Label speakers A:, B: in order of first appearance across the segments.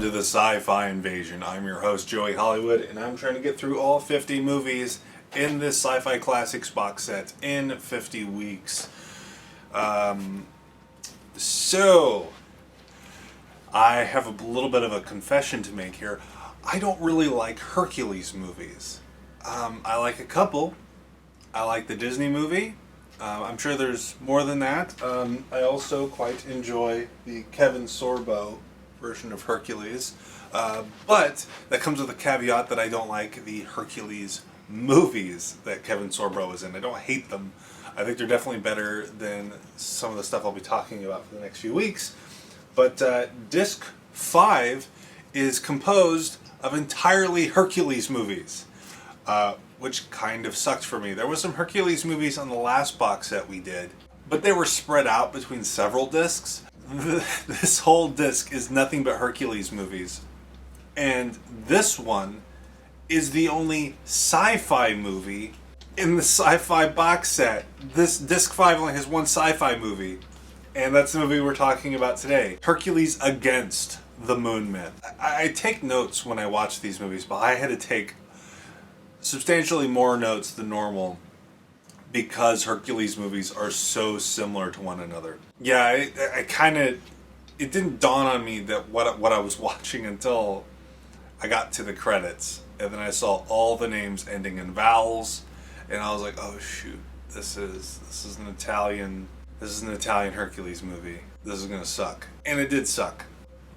A: to the Sci-Fi Invasion. I'm your host, Joey Hollywood, and I'm trying to get through all 50 movies in this Sci-Fi Classics box set in 50 weeks. So, I have a little bit of a confession to make here. I don't really like Hercules movies. I like a couple. I like the Disney movie. I'm sure there's more than that. I also quite enjoy the Kevin Sorbo version of Hercules. But that comes with a caveat that I don't like the Hercules movies that Kevin Sorbo is in. I don't hate them. I think they're definitely better than some of the stuff I'll be talking about for the next few weeks. But Disc 5 is composed of entirely Hercules movies. Which kind of sucked for me. There was some Hercules movies on the last box set we did, but they were spread out between several discs. This whole disc is nothing but Hercules movies. And this one is the only sci-fi movie in the sci-fi box set. This disc 5 only has one sci-fi movie, and that's the movie we're talking about today. Hercules Against the Moonmen. I take notes when I watch these movies, but I had to take substantially more notes than normal because Hercules movies are so similar to one another. Yeah, I kind of, it didn't dawn on me that what I was watching until I got to the credits, and then I saw all the names ending in vowels, and I was like, oh shoot, this is an Italian Hercules movie. This is gonna suck, and it did suck.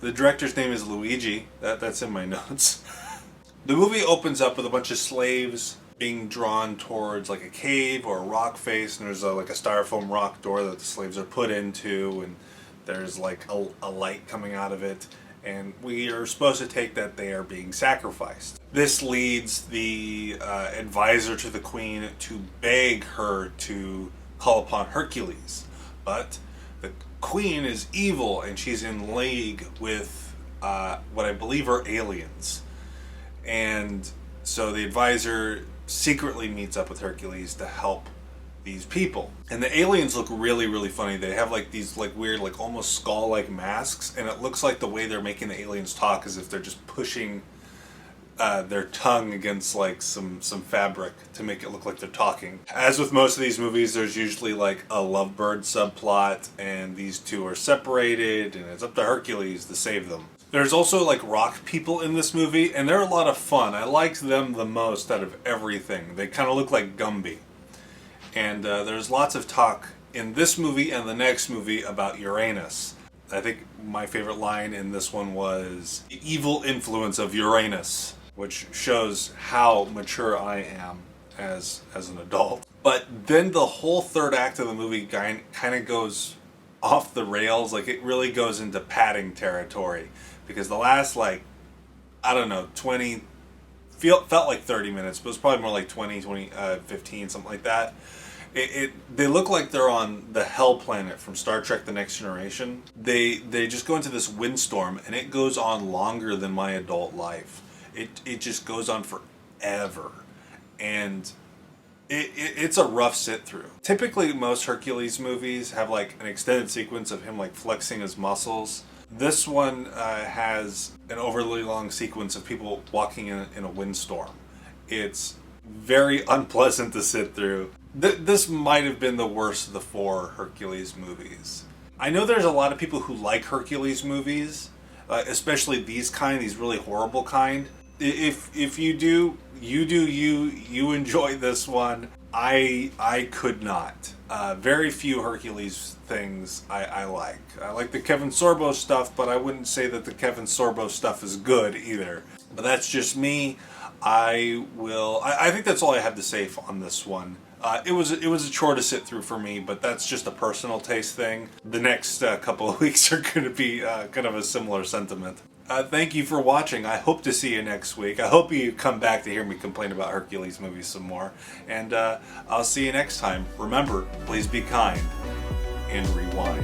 A: The director's name is Luigi. That's in my notes. The movie opens up with a bunch of slaves being drawn towards like a cave or a rock face, and there's like a styrofoam rock door that the slaves are put into, and there's like a light coming out of it, and we are supposed to take that they are being sacrificed. This leads the advisor to the queen to beg her to call upon Hercules, but the queen is evil and she's in league with what I believe are aliens. And so the advisor secretly meets up with Hercules to help these people. And the aliens look really, really funny. They have like these like weird, like almost skull-like masks, and it looks like the way they're making the aliens talk is if they're just pushing their tongue against like some fabric to make it look like they're talking. As with most of these movies, there's usually like a lovebird subplot, and these two are separated, and it's up to Hercules to save them. There's also like rock people in this movie, and they're a lot of fun. I liked them the most out of everything. They kind of look like Gumby. And there's lots of talk in this movie and the next movie about Uranus. I think my favorite line in this one was the evil influence of Uranus, which shows how mature I am as an adult. But then the whole third act of the movie kind of goes off the rails. Like it really goes into padding territory. Because the last, like, I don't know, 20, felt like 30 minutes, but it was probably more like 15, something like that. They look like they're on the Hell Planet from Star Trek The Next Generation. They just go into this windstorm, and it goes on longer than my adult life. It just goes on forever. And it's a rough sit-through. Typically, most Hercules movies have, like, an extended sequence of him, like, flexing his muscles. This one has an overly long sequence of people walking in a windstorm. It's very unpleasant to sit through. This might have been the worst of the four Hercules movies. I know there's a lot of people who like Hercules movies, especially these really horrible kind. If you do, you enjoy this one. I could not. Very few Hercules things I like. I like the Kevin Sorbo stuff, but I wouldn't say that the Kevin Sorbo stuff is good either. But that's just me. I think that's all I have to say on this one. It was a chore to sit through for me, but that's just a personal taste thing. The next couple of weeks are going to be kind of a similar sentiment. Thank you for watching. I hope to see you next week. I hope you come back to hear me complain about Hercules movies some more. And I'll see you next time. Remember, please be kind and rewind.